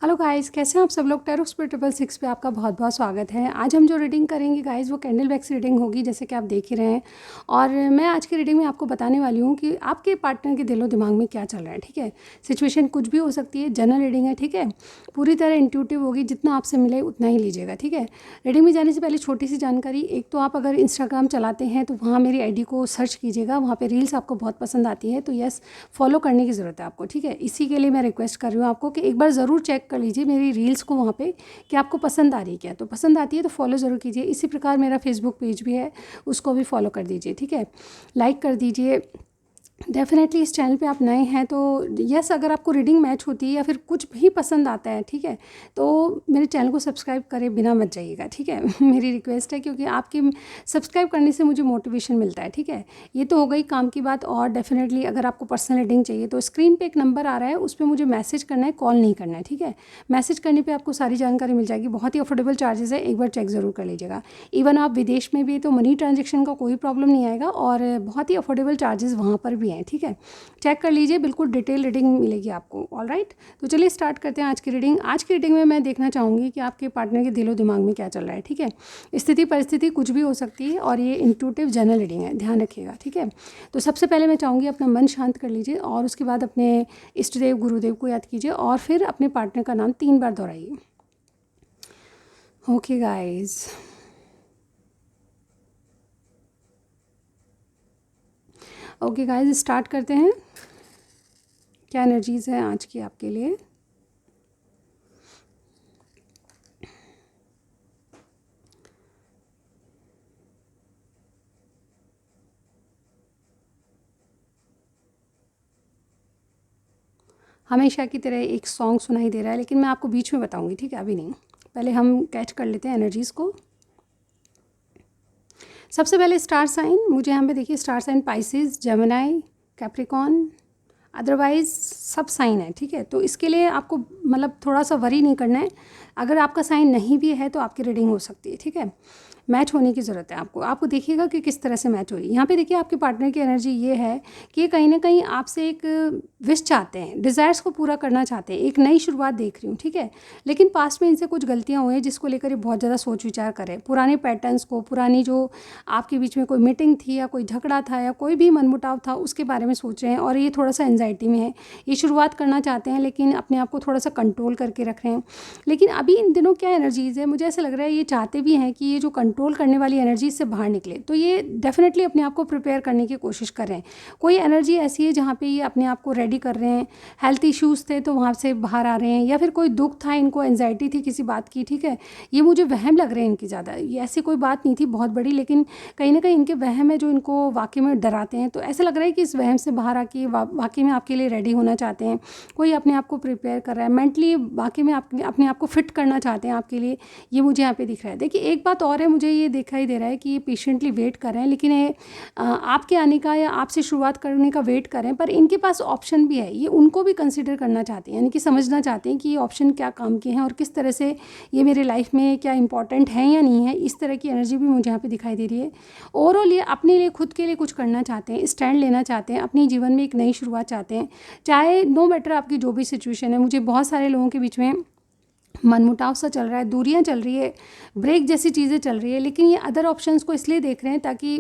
Hello guys, कैसे हैं आप सब लोग। टैरो स्पिरिट 6 पे आपका बहुत बहुत स्वागत है। आज हम जो रीडिंग करेंगे गाइस वो कैंडल वैक्स रीडिंग होगी, जैसे कि आप देख ही रहे हैं। और मैं आज की रीडिंग में आपको बताने वाली हूँ कि आपके पार्टनर के दिलो दिमाग में क्या चल रहा है। ठीक है, सिचुएशन कुछ भी हो सकती है, जनरल रीडिंग है। ठीक है, पूरी तरह इंट्यूटिव होगी, जितना आपसे मिले उतना ही लीजिएगा। ठीक है, रीडिंग में जाने से पहले छोटी सी जानकारी। एक तो आप अगर इंस्टाग्राम चलाते हैं तो वहाँ मेरी ID को सर्च कीजिएगा, वहाँ पर रील्स आपको बहुत पसंद आती है, तो यस, फॉलो करने की ज़रूरत है आपको। ठीक है, इसी के लिए मैं रिक्वेस्ट कर रही हूँ आपको कि एक बार ज़रूर चेक कर लीजिए मेरी रील्स को वहाँ पे कि आपको पसंद आ रही है क्या। तो पसंद आती है तो फॉलो ज़रूर कीजिए। इसी प्रकार मेरा फेसबुक पेज भी है, उसको भी फॉलो कर दीजिए। ठीक है, लाइक कर दीजिए। डेफिनेटली इस चैनल पे आप नए हैं तो यस, अगर आपको रीडिंग मैच होती है या फिर कुछ भी पसंद आता है, ठीक है, तो मेरे चैनल को सब्सक्राइब करे बिना मत जाइएगा। ठीक है मेरी रिक्वेस्ट है, क्योंकि आपके सब्सक्राइब करने से मुझे मोटिवेशन मिलता है। ठीक है, ये तो हो गई काम की बात। और डेफिनेटली अगर आपको पर्सनल रीडिंग चाहिए तो स्क्रीन पे एक नंबर आ रहा है, उस पर मुझे मैसेज करना है, कॉल नहीं करना है। ठीक है, मैसेज करने पर आपको सारी जानकारी मिल जाएगी। बहुत ही अफोर्डेबल चार्जेस है, एक बार चेक ज़रूर कर लीजिएगा। इवन आप विदेश में भी तो मनी ट्रांजेक्शन का कोई प्रॉब्लम नहीं आएगा, और बहुत ही अफोर्डेबल चार्जेस वहाँ पर भी हैं। ठीक है, चेक कर लीजिए, बिल्कुल डिटेल रीडिंग मिलेगी आपको। ऑल राइट, तो चलिए स्टार्ट करते हैं आज की रीडिंग। आज की रीडिंग में मैं देखना चाहूँगी कि आपके पार्टनर के दिलो दिमाग में क्या चल रहा है। ठीक है, स्थिति परिस्थिति कुछ भी हो सकती है, और ये इंट्यूटिव जनरल रीडिंग है, ध्यान रखिएगा। ठीक है, तो सबसे पहले मैं चाहूँगी अपना मन शांत कर लीजिए, और उसके बाद अपने इष्ट देव गुरुदेव को याद कीजिए, और फिर अपने पार्टनर का नाम 3 बार दोहराइए। Okay guys, okay guys, start करते हैं। क्या एनर्जीज़ हैं आज की आपके लिए। हमेशा की तरह एक सॉन्ग सुनाई दे रहा है, लेकिन मैं आपको बीच में बताऊंगी। ठीक है, अभी नहीं, पहले हम कैच कर लेते हैं एनर्जीज़ को। सबसे पहले स्टार साइन, मुझे यहाँ पे देखिए star sign Pisces, Gemini, Capricorn, otherwise सब साइन है। ठीक है, तो इसके लिए आपको मतलब थोड़ा सा वरी नहीं करना है। अगर आपका साइन नहीं भी है तो आपकी रीडिंग हो सकती है। ठीक है, मैच होने की ज़रूरत है आपको। आपको देखिएगा कि किस तरह से मैच हो रही है। यहाँ पे देखिए आपके पार्टनर की एनर्जी ये है कि ये कहीं ना कहीं आपसे एक विश चाहते हैं, डिज़ायर्स को पूरा करना चाहते हैं, एक नई शुरुआत देख रही हूँ। ठीक है, लेकिन पास्ट में इनसे कुछ गलतियाँ हुई हैं जिसको लेकर ये बहुत ज़्यादा सोच विचार करें। पुराने पैटर्न्स को, पुरानी जो आपके बीच में कोई मीटिंग थी या कोई झगड़ा था या कोई भी मनमुटाव था, उसके बारे में सोच रहे हैं, और ये थोड़ा सा एंजाइटी में है। ये शुरुआत करना चाहते हैं लेकिन अपने आप को थोड़ा सा कंट्रोल करके रख रहे हैं। लेकिन अभी इन दिनों क्या एनर्जीज़ है, मुझे ऐसा लग रहा है ये चाहते भी हैं कि ये जो कंट्रोल करने वाली एनर्जी से बाहर निकले। तो ये डेफिनेटली अपने आप को प्रिपेयर करने की कोशिश कर रहे हैं। कोई एनर्जी ऐसी है जहाँ पे ये अपने आप को रेडी कर रहे हैं। हेल्थ इश्यूज़ थे तो वहाँ से बाहर आ रहे हैं, या फिर कोई दुख था, इनको एंजाइटी थी किसी बात की। ठीक है, ये मुझे वहम लग रहे हैं इनकी ज़्यादा। ये ऐसी कोई बात नहीं थी बहुत बड़ी, लेकिन कहीं ना कहीं इनके वहम है जो इनको वाकई में डराते हैं। तो ऐसा लग रहा है कि इस वहम से बाहर आके वाकई में आपके लिए रेडी होना चाहते हैं। कोई अपने आप को प्रिपेयर कर रहा है मेंटली, वाकई में अपने आप को फिट करना चाहते हैं आपके लिए। ये मुझे यहाँ पे दिख रहा है। देखिए एक बात और है, मुझे ये दिखाई दे रहा है कि ये पेशेंटली वेट कर रहे हैं, लेकिन ये आपके आने का या आपसे शुरुआत करने का वेट कर रहे हैं। पर इनके पास ऑप्शन भी है, ये उनको भी कंसिडर करना चाहते हैं, यानी कि समझना चाहते हैं कि ये ऑप्शन क्या काम के हैं और किस तरह से ये मेरे लाइफ में क्या इंपॉर्टेंट है या नहीं है। इस तरह की एनर्जी भी मुझे यहाँ पे दिखाई दे रही है। ओवरऑल ये अपने लिए, खुद के लिए कुछ करना चाहते हैं, स्टैंड लेना चाहते हैं, अपने जीवन में एक नई शुरुआत चाहते हैं। चाहे नो मैटर आपकी जो भी सिचुएशन है। मुझे बहुत सारे लोगों के बीच में मनमुटाव सा चल रहा है, दूरियां चल रही है, ब्रेक जैसी चीज़ें चल रही है, लेकिन ये अदर ऑप्शंस को इसलिए देख रहे हैं ताकि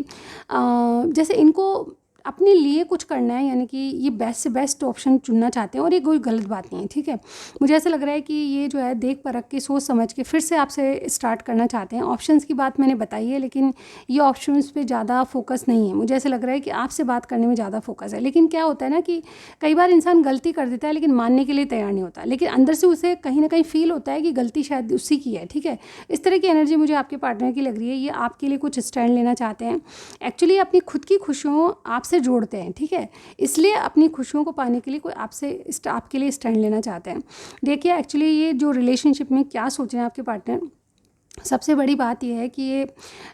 जैसे इनको अपने लिए कुछ करना है, यानी कि ये बेस्ट से बेस्ट ऑप्शन चुनना चाहते हैं, और ये कोई गलत बात नहीं है। ठीक है, मुझे ऐसा लग रहा है कि ये जो है देख परख के, सोच समझ के फिर से आपसे स्टार्ट करना चाहते हैं। ऑप्शंस की बात मैंने बताई है, लेकिन ये ऑप्शंस पे ज़्यादा फोकस नहीं है। मुझे ऐसा लग रहा है कि आपसे बात करने में ज़्यादा फोकस है। लेकिन क्या होता है ना कि कई बार इंसान गलती कर देता है लेकिन मानने के लिए तैयार नहीं होता, लेकिन अंदर से उसे कहीं ना कहीं फील होता है कि गलती शायद उसी की है। ठीक है, इस तरह की एनर्जी मुझे आपके पार्टनर की लग रही है। ये आपके लिए कुछ स्टैंड लेना चाहते हैं, एक्चुअली अपनी खुद की खुशियों आपसे जोड़ते हैं। ठीक है, इसलिए अपनी खुशियों को पाने के लिए कोई आपके लिए स्टैंड लेना चाहते हैं। देखिए एक्चुअली ये जो रिलेशनशिप में क्या सोच रहे हैं आपके पार्टनर, सबसे बड़ी बात ये है कि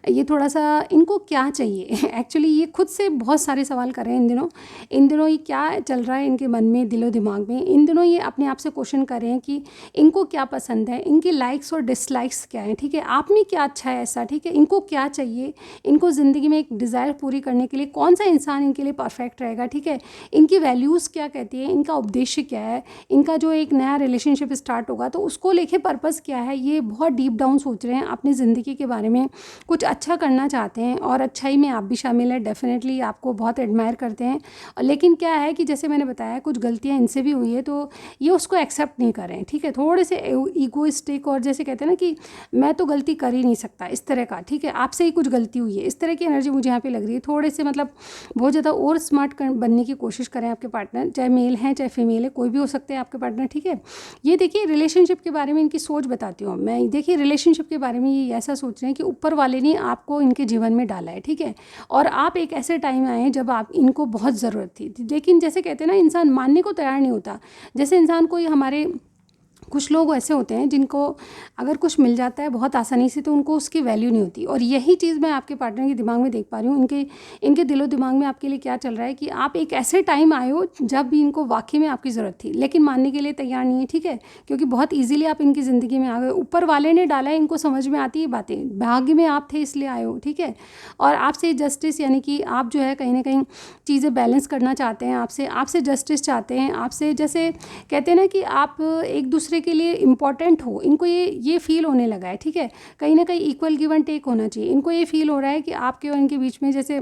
ये थोड़ा सा इनको क्या चाहिए एक्चुअली ये खुद से बहुत सारे सवाल कर रहे हैं इन दिनों ये क्या चल रहा है इनके मन में, दिलो दिमाग में। इन दिनों ये अपने आप से क्वेश्चन कर रहे हैं कि इनको क्या पसंद है, इनके लाइक्स और डिसलाइक्स क्या हैं, ठीक है, आप में क्या अच्छा है ऐसा, ठीक है, इनको क्या चाहिए, इनको ज़िंदगी में एक डिज़ायर पूरी करने के लिए कौन सा इंसान इनके लिए परफेक्ट रहेगा, ठीक है, इनकी वैल्यूज़ क्या कहती है, इनका उद्देश्य क्या है, इनका जो एक नया रिलेशनशिप स्टार्ट होगा तो उसको लेके पर्पज़ क्या है। ये बहुत डीप डाउन सोच रहे हैं अपनी ज़िंदगी के बारे में, कुछ अच्छा करना चाहते हैं और अच्छाई में आप भी शामिल हैं, डेफिनेटली आपको बहुत एडमायर करते हैं। लेकिन क्या है कि जैसे मैंने बताया कुछ गलतियाँ इनसे भी हुई है तो ये उसको एक्सेप्ट नहीं कर रहे हैं, ठीक है, थोड़े से ईगोइस्टिक और जैसे कहते हैं ना कि मैं तो गलती कर ही नहीं सकता इस तरह का, ठीक है, आपसे ही कुछ गलती हुई है, इस तरह की एनर्जी मुझे यहाँ पे लग रही है। थोड़े से मतलब बहुत ज़्यादा और स्मार्ट बनने की कोशिश करें आपके पार्टनर, चाहे मेल हैं चाहे फीमेल है, कोई भी हो सकते हैं आपके पार्टनर, ठीक है। ये देखिए रिलेशनशिप के बारे में इनकी सोच बताती हूँ मैं। देखिए रिलेशनशिप के बारे में ये ऐसा सोच रहे हैं कि ऊपर वाले ने आपको इनके जीवन में डाला है, ठीक है, और आप एक ऐसे टाइम आए जब आप इनको बहुत ज़रूरत थी, लेकिन जैसे कहते हैं ना इंसान मानने को तैयार नहीं होता। जैसे इंसान कोई हमारे कुछ लोग ऐसे होते हैं जिनको अगर कुछ मिल जाता है बहुत आसानी से तो उनको उसकी वैल्यू नहीं होती, और यही चीज़ मैं आपके पार्टनर के दिमाग में देख पा रही हूँ। इनके इनके दिलो दिमाग में आपके लिए क्या चल रहा है कि आप एक ऐसे टाइम आए हो जब भी इनको वाकई में आपकी ज़रूरत थी, लेकिन मानने के लिए तैयार नहीं है, ठीक है, क्योंकि बहुत ईजिली आप इनकी ज़िंदगी में आ गए, ऊपर वाले ने डाला है, इनको समझ में आती है बातें, भाग्य में आप थे इसलिए आए हो, ठीक है। और आपसे जस्टिस यानी कि आप जो है कहीं ना कहीं चीज़ें बैलेंस करना चाहते हैं, आपसे आपसे जस्टिस चाहते हैं, आपसे जैसे कहते हैं ना कि आप एक दूसरे के लिए इम्पॉर्टेंट हो, इनको ये फील होने लगा है, ठीक है, कहीं ना कहीं इक्वल गिव एंड टेक होना चाहिए। इनको ये फील हो रहा है कि आपके और इनके बीच में जैसे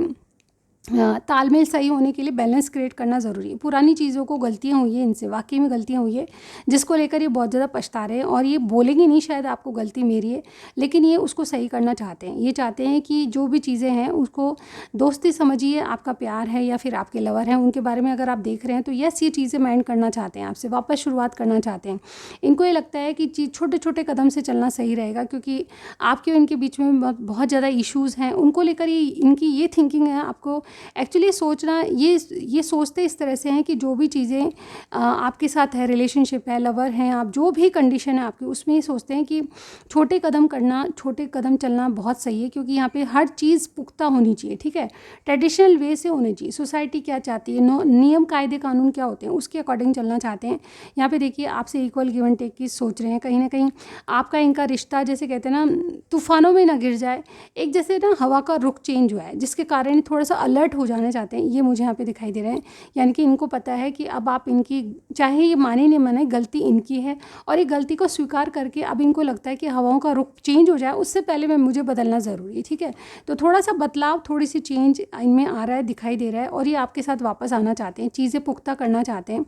तालमेल सही होने के लिए बैलेंस क्रिएट करना ज़रूरी है। पुरानी चीज़ों को गलतियाँ हुई है इनसे, वाकई में गलतियाँ हुई है जिसको लेकर ये बहुत ज़्यादा पछता रहे हैं, और ये बोलेंगे नहीं शायद आपको गलती मेरी है, लेकिन ये उसको सही करना चाहते हैं। ये चाहते हैं कि जो भी चीज़ें हैं उसको दोस्ती समझिए, आपका प्यार है या फिर आपके लवर हैं उनके बारे में अगर आप देख रहे हैं तो यस ये चीज़ें माइंड करना चाहते हैं, आपसे वापस शुरुआत करना चाहते हैं। इनको ये लगता है कि चीज़ छोटे छोटे कदम से चलना सही रहेगा, क्योंकि आपके और इनके बीच में बहुत ज़्यादा इश्यूज़ हैं, उनको लेकर ही इनकी ये थिंकिंग है। आपको एक्चुअली सोचना ये सोचते इस तरह से हैं कि जो भी चीज़ें आपके साथ है, रिलेशनशिप है, लवर हैं आप, जो भी कंडीशन है आपकी उसमें ये सोचते हैं कि छोटे कदम करना, छोटे कदम चलना बहुत सही है, क्योंकि यहाँ पे हर चीज़ पुख्ता होनी चाहिए, ठीक है, ट्रेडिशनल वे से होनी चाहिए। सोसाइटी क्या चाहती है, नियम कायदे कानून क्या होते हैं उसके अकॉर्डिंग चलना चाहते हैं। यहाँ पे देखिए आपसे इक्वल गिव एंड टेक की सोच रहे हैं, कहीं ना कहीं आपका इनका रिश्ता जैसे कहते हैं ना तूफानों में ना गिर जाए, एक जैसे ना हवा का रुख चेंज हुआ है जिसके कारण थोड़ा सा अलर्ट हो जाना चाहते हैं, ये मुझे यहाँ पे दिखाई दे रहे हैं। यानी कि इनको पता है कि अब आप इनकी चाहे ये माने नहीं माने गलती इनकी है, और ये गलती को स्वीकार करके अब इनको लगता है कि हवाओं का रुख चेंज हो जाए उससे पहले मैं मुझे बदलना ज़रूरी है, ठीक है। तो थोड़ा सा बदलाव, थोड़ी सी चेंज इनमें आ रहा है, दिखाई दे रहा है, और ये आपके साथ वापस आना चाहते हैं, चीज़ें पुख्ता करना चाहते हैं।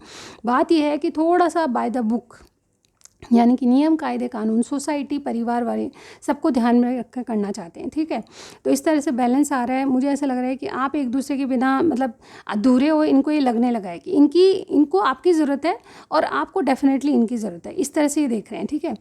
बात यह है कि थोड़ा सा बाय द बुक यानी कि नियम कायदे कानून, सोसाइटी, परिवार वाले सबको ध्यान में रख कर करना चाहते हैं, ठीक है। तो इस तरह से बैलेंस आ रहा है। मुझे ऐसा लग रहा है कि आप एक दूसरे के बिना मतलब अधूरे हो, इनको ये लगने लगा है कि इनको आपकी ज़रूरत है और आपको डेफिनेटली इनकी ज़रूरत है, इस तरह से ये देख रहे हैं, ठीक है।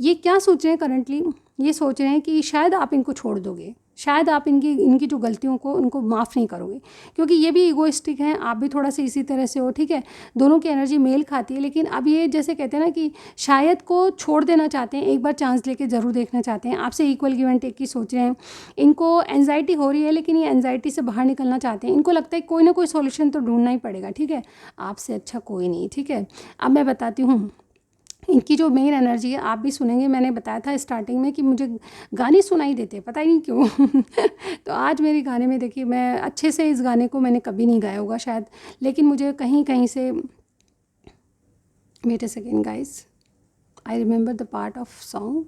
ये क्या सोच रहे हैं करंटली, ये सोच रहे हैं कि शायद आप इनको छोड़ दोगे, शायद आप इनकी इनकी जो गलतियों को उनको माफ़ नहीं करोगे, क्योंकि ये भी ईगोइस्टिक हैं, आप भी थोड़ा सा इसी तरह से हो, ठीक है। दोनों की एनर्जी मेल खाती है, लेकिन अब ये जैसे कहते हैं ना कि शायद को छोड़ देना चाहते हैं, एक बार चांस लेके ज़रूर देखना चाहते हैं, आपसे इक्वल गिव एंड टेक की सोच रहे हैं। इनको एंजाइटी हो रही है, लेकिन ये एंजाइटी से बाहर निकलना चाहते हैं। इनको लगता है कोई ना कोई सोल्यूशन तो ढूंढना ही पड़ेगा, ठीक है, आपसे अच्छा कोई नहीं, ठीक है। अब मैं बताती हूँ इनकी जो मेन एनर्जी है, आप भी सुनेंगे, मैंने बताया था स्टार्टिंग में कि मुझे गाने सुनाई देते, पता ही नहीं क्यों तो आज मेरे गाने में देखिए, मैं अच्छे से इस गाने को मैंने कभी नहीं गाया होगा शायद, लेकिन मुझे कहीं कहीं से, wait a second guys, I remember the part of song.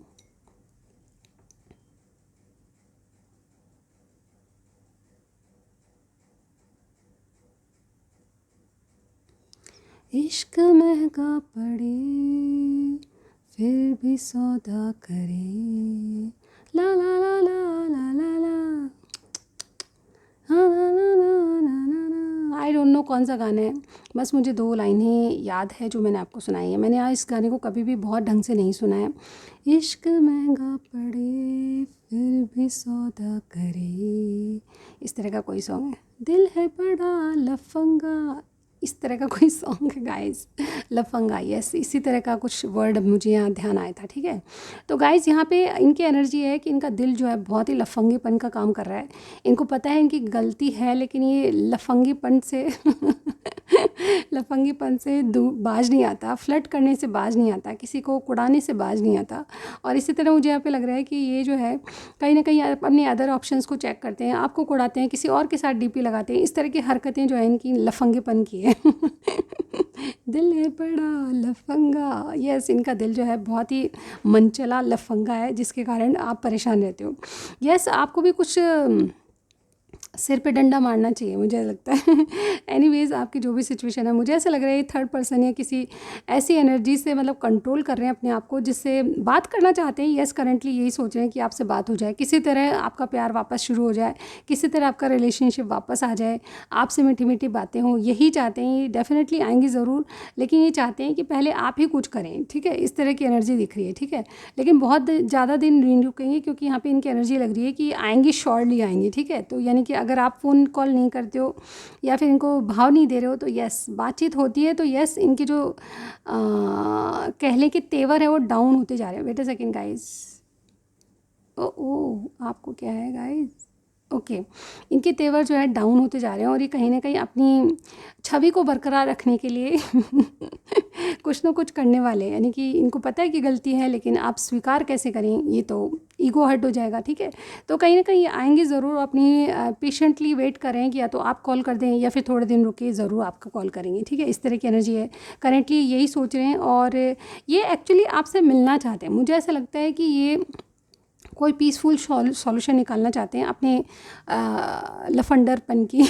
इश्क महंगा पड़े फिर भी सौदा करे, ला ला ला ला ला ला ला, आई डोंट नो कौन सा गाना है, बस मुझे 2 लाइनें याद है जो मैंने आपको सुनाई है। मैंने आज इस गाने को कभी भी बहुत ढंग से नहीं सुना है। इश्क महंगा पड़े फिर भी सौदा करे, इस तरह का कोई सॉन्ग है। दिल है बड़ा लफंगा, इस तरह का कोई सॉन्ग है गाइस, लफंगा, यस इसी तरह का कुछ वर्ड मुझे यहाँ ध्यान आया था, ठीक है। तो गाइस यहाँ पे इनकी एनर्जी है कि इनका दिल जो है बहुत ही लफंगेपन का काम कर रहा है। इनको पता है इनकी गलती है, लेकिन ये लफंगेपन से लफंगेपन से बाज नहीं आता, फ्लर्ट करने से बाज नहीं आता, किसी को कुड़ाने से बाज नहीं आता। और इसी तरह मुझे यहाँ पे लग रहा है कि ये जो है कहीं ना कहीं अपने अदर ऑप्शंस को चेक करते हैं, आपको कुड़ाते हैं, किसी और के साथ डीपी लगाते हैं। इस तरह की हरकतें जो है इनकी लफंगेपन की है। दिल है बड़ा लफंगा, यस इनका दिल जो है बहुत ही मनचला लफंगा है, जिसके कारण आप परेशान रहते हो। यस आपको भी कुछ सिर पे डंडा मारना चाहिए मुझे लगता है। एनीवेज आपकी जो भी सिचुएशन है, मुझे ऐसा लग रहा है ये थर्ड पर्सन या किसी ऐसी एनर्जी से मतलब कंट्रोल कर रहे हैं अपने आप को, जिससे बात करना चाहते हैं। यस करेंटली यही सोच रहे हैं कि आपसे बात हो जाए, किसी तरह आपका प्यार वापस शुरू हो जाए, किसी तरह आपका रिलेशनशिप वापस आ जाए, आपसे मीठी मीठी बातें हों, यही चाहते हैं। ये डेफिनेटली आएंगी ज़रूर, लेकिन ये चाहते हैं कि पहले आप ही कुछ करें, ठीक है। इस तरह की एनर्जी दिख रही है, ठीक है। लेकिन बहुत ज़्यादा दिन नहीं रुकेंगे, क्योंकि यहाँ पे इनकी एनर्जी लग रही है कि आएंगी, शॉर्टली आएंगी, ठीक है। तो यानी कि अगर आप फ़ोन कॉल नहीं करते हो या फिर इनको भाव नहीं दे रहे हो तो यस बातचीत होती है, तो यस इनकी जो कह लें कि तेवर है वो डाउन होते जा रहे हैं। वेट अ सेकंड गाइस, ओ आपको क्या है गाइस, ओके इनके तेवर जो है डाउन होते जा रहे हैं, और ये कहीं ना कहीं अपनी छवि को बरकरार रखने के लिए कुछ ना कुछ करने वाले हैं। यानी कि इनको पता है कि गलती है, लेकिन आप स्वीकार कैसे करें, ये तो ईगो हर्ट हो जाएगा, ठीक है। तो कहीं ना कहीं आएंगे ज़रूर, अपनी पेशेंटली वेट करें कि या तो आप कॉल कर दें या फिर थोड़े दिन रुके ज़रूर आपका कॉल करेंगे, ठीक है। इस तरह की एनर्जी है, करेंटली यही सोच रहे हैं, और ये एक्चुअली आपसे मिलना चाहते हैं। मुझे ऐसा लगता है कि ये कोई पीसफुल सॉल्यूशन निकालना चाहते हैं अपने लफंडरपन की।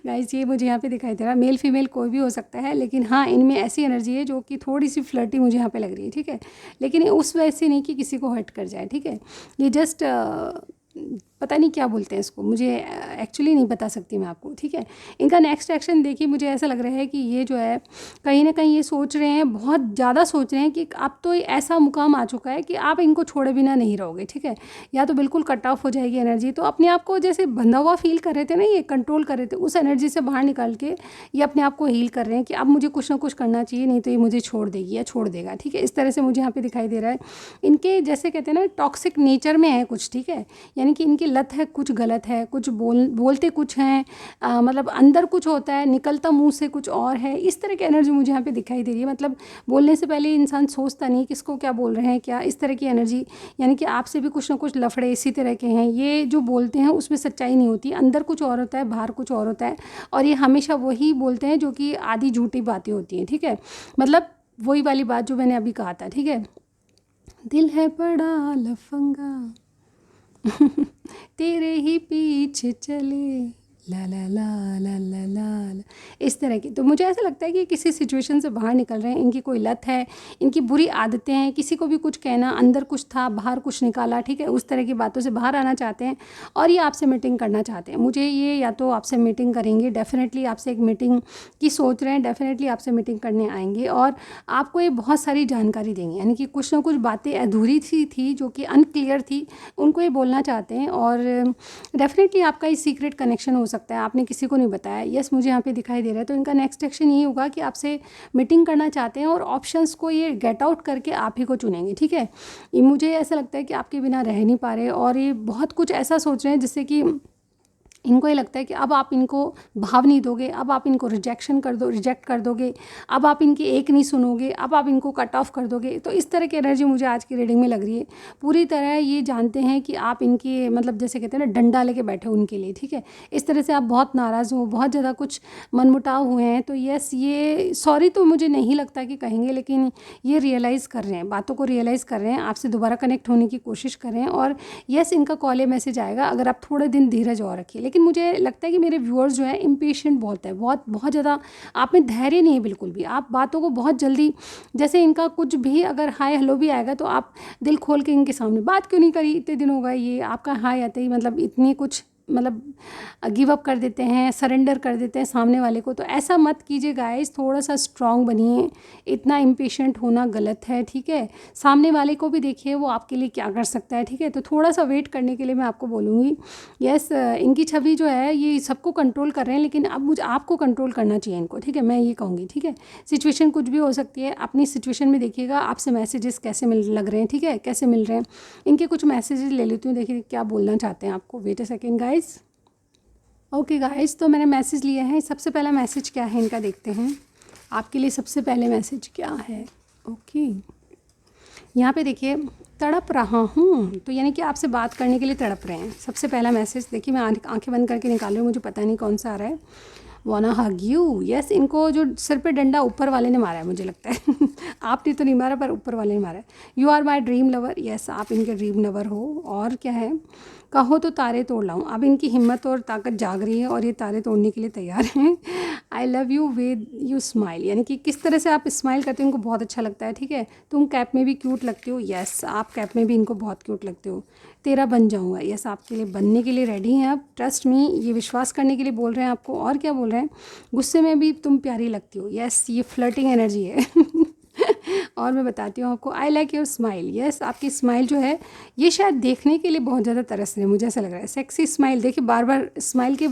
गाइस ये मुझे यहाँ पे दिखाई दे रहा है, मेल फीमेल कोई भी हो सकता है, लेकिन हाँ इनमें ऐसी एनर्जी है जो कि थोड़ी सी फ्लर्टी मुझे यहाँ पे लग रही है, ठीक है। लेकिन उस वजह से नहीं कि किसी को हर्ट कर जाए, ठीक है। ये जस्ट पता नहीं क्या बोलते हैं इसको, मुझे एक्चुअली नहीं बता सकती मैं आपको, ठीक है। इनका नेक्स्ट एक्शन देखिए, मुझे ऐसा लग रहा है कि ये जो है कहीं ना कहीं ये सोच रहे हैं, बहुत ज़्यादा सोच रहे हैं कि अब तो ऐसा मुकाम आ चुका है कि आप इनको छोड़े बिना नहीं रहोगे, ठीक है। या तो बिल्कुल कट ऑफ हो जाएगी एनर्जी, तो अपने आप को जैसे बंधा हुआ फील कर रहे थे ना, ये कंट्रोल कर रहे थे, उस एनर्जी से बाहर निकाल के ये अपने आप को हील कर रहे हैं कि अब मुझे कुछ ना कुछ करना चाहिए, नहीं तो ये मुझे छोड़ देगी या छोड़ देगा, ठीक है। इस तरह से मुझे यहाँ पे दिखाई दे रहा है। इनके जैसे कहते हैं ना टॉक्सिक नेचर में है कुछ, ठीक है। यानी कि इनकी लत है, कुछ गलत है, कुछ बोलते कुछ हैं, मतलब अंदर कुछ होता है, निकलता मुंह से कुछ और है। इस तरह की एनर्जी मुझे यहाँ पे दिखाई दे रही है। मतलब बोलने से पहले इंसान सोचता नहीं किसको क्या बोल रहे हैं, क्या इस तरह की एनर्जी। यानी कि आपसे भी कुछ ना कुछ लफड़े इसी तरह के हैं। ये जो बोलते हैं उसमें सच्चाई नहीं होती, अंदर कुछ और होता है, बाहर कुछ और होता है, और ये हमेशा वही बोलते हैं जो कि आधी झूठी बातें होती हैं, ठीक है। मतलब वही वाली बात जो मैंने अभी कहा था, ठीक है। दिल है बड़ा लफंगा तेरे ही पीछे चले, ला ला ला ला ला ला, इस तरह की। तो मुझे ऐसा लगता है कि किसी सिचुएशन से बाहर निकल रहे हैं, इनकी कोई लत है, इनकी बुरी आदतें हैं, किसी को भी कुछ कहना, अंदर कुछ था बाहर कुछ निकाला, ठीक है। उस तरह की बातों से बाहर आना चाहते हैं, और ये आपसे मीटिंग करना चाहते हैं। मुझे ये या तो आपसे मीटिंग करेंगे, डेफिनेटली आपसे एक मीटिंग की सोच रहे हैं, डेफिनेटली आपसे मीटिंग करने आएंगे, और आपको ये बहुत सारी जानकारी देंगे। यानी कि कुछ ना कुछ बातें अधूरी सी थी जो कि अनक्लियर थी, उनको ये बोलना चाहते हैं, और डेफिनेटली आपका ये सीक्रेट कनेक्शन हो सकता है, आपने किसी को नहीं बताया। यस मुझे यहाँ पे दिखाई दे रहा है। तो इनका नेक्स्ट एक्शन यही होगा कि आपसे मीटिंग करना चाहते हैं, और ऑप्शंस को ये गेट आउट करके आप ही को चुनेंगे, ठीक है। ये मुझे ऐसा लगता है कि आपके बिना रह नहीं पा रहे, और ये बहुत कुछ ऐसा सोच रहे हैं जिससे कि इनको ये लगता है कि अब आप इनको भाव नहीं दोगे, अब आप इनको रिजेक्ट कर दोगे, अब आप इनकी एक नहीं सुनोगे, अब आप इनको कट ऑफ कर दोगे। तो इस तरह की एनर्जी मुझे आज की रीडिंग में लग रही है। पूरी तरह ये जानते हैं कि आप इनके मतलब जैसे कहते हैं ना डंडा लेके बैठे हो उनके लिए, ठीक है। इस तरह से आप बहुत नाराज़ हो, बहुत ज़्यादा कुछ मनमुटाव हुए हैं। तो यस ये सॉरी तो मुझे नहीं लगता कि कहेंगे, लेकिन ये रियलाइज़ कर रहे हैं, बातों को रियलाइज़ कर रहे हैं, आपसे दोबारा कनेक्ट होने की कोशिश कर रहे हैं। और यस इनका कॉल या मैसेज आएगा अगर आप थोड़े दिन धीरज और रखिए। लेकिन मुझे लगता है कि मेरे व्यूअर्स जो है इम्पेशेंट बहुत है, बहुत ज़्यादा आप में धैर्य नहीं है बिल्कुल भी। आप बातों को बहुत जल्दी, जैसे इनका कुछ भी अगर हाय हेलो भी आएगा तो आप दिल खोल के इनके सामने बात क्यों नहीं करी, इतने दिन हो गए, ये आपका हाय आते ही मतलब इतनी कुछ मतलब गिव अप कर देते हैं, सरेंडर कर देते हैं सामने वाले को। तो ऐसा मत कीजिए गाइस, थोड़ा सा स्ट्रांग बनिए। इतना इम्पेशेंट होना गलत है, ठीक है। सामने वाले को भी देखिए वो आपके लिए क्या कर सकता है, ठीक है। तो थोड़ा सा वेट करने के लिए मैं आपको बोलूँगी। यस, इनकी छवि जो है ये सबको कंट्रोल कर रहे हैं, लेकिन अब मुझे आपको कंट्रोल करना चाहिए इनको, ठीक है। मैं ये कहूँगी, ठीक है। सिचुएशन कुछ भी हो सकती है, अपनी सिचुएशन में देखिएगा आपसे मैसेजेस कैसे लग रहे हैं, ठीक है, कैसे मिल रहे हैं। इनके कुछ मैसेजेस ले लेती हूँ, देखिए क्या बोलना चाहते हैं आपको। Wait a second guys. Okay guys, तो मैंने मैसेज लिया है। सबसे पहला मैसेज क्या है इनका, देखते हैं आपके लिए सबसे पहले मैसेज क्या है। ओके, यहाँ पे देखिए, तड़प रहा हूँ, तो यानी कि आपसे बात करने के लिए तड़प रहे हैं। सबसे पहला मैसेज देखिए, मैं आंखें बंद करके निकाल रही हूँ, मुझे पता नहीं कौन सा आ रहा है। वाना हग यू, यस, इनको जो सिर पे डंडा ऊपर वाले ने मारा है मुझे लगता है आपने तो नहीं मारा, पर ऊपर वाले ने मारा है। You are my dream lover, yes, आप इनके ड्रीम लवर हो। और क्या है, कहो तो तारे तोड़ लाऊं। अब इनकी हिम्मत और ताकत जाग रही है और ये तारे तोड़ने के लिए तैयार हैं। I love you with you smile, यानी कि किस तरह से आप स्माइल करते हो इनको बहुत अच्छा लगता है, ठीक है। तुम कैप में भी क्यूट लगते हो, यस, आप कैप में भी इनको बहुत क्यूट लगते हो। तेरा बन जाऊंगा, यस, आपके लिए बनने के लिए रेडी हैं आप, ट्रस्ट मी, ये विश्वास करने के लिए बोल रहे हैं आपको। और क्या बोल रहे हैं, गुस्से में भी तुम प्यारी लगती हो, यस, ये फ्लर्टिंग एनर्जी है और मैं बताती हूँ आपको, I like your smile, yes, आपकी स्माइल जो है ये शायद देखने के लिए बहुत ज़्यादा तरस रहे हैं, मुझे ऐसा लग रहा है। सेक्सी स्माइल, देखिए बार बार स्माइल के,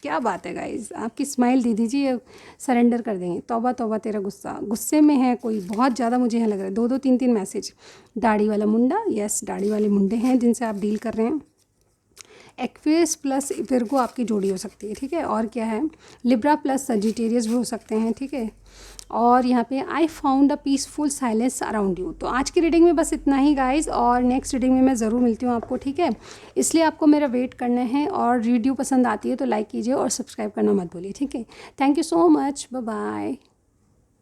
क्या बात है गाइज, आपकी स्माइल दे दीजिए, सरेंडर कर देंगे। तौबा तौबा तेरा गुस्सा, गुस्से में है कोई बहुत ज़्यादा, मुझे यहाँ लग रहा है। 2 2 3 3 मैसेज। दाढ़ी वाला मुंडा, यस, दाढ़ी वाले मुंडे हैं जिनसे आप डील कर रहे हैं। एक्वेरियस प्लस विर्गो आपकी जोड़ी हो सकती है, ठीक है। और क्या है, लिब्रा प्लस सजिटेरियस भी हो सकते हैं, ठीक है। और यहाँ पे I found a peaceful silence around you. तो आज की रीडिंग में बस इतना ही गाइज, और नेक्स्ट रीडिंग में मैं ज़रूर मिलती हूँ आपको, ठीक है। इसलिए आपको मेरा वेट करना है, और वीडियो पसंद आती है तो लाइक कीजिए और सब्सक्राइब करना मत भूलिए, ठीक है। Thank you so much, bye bye.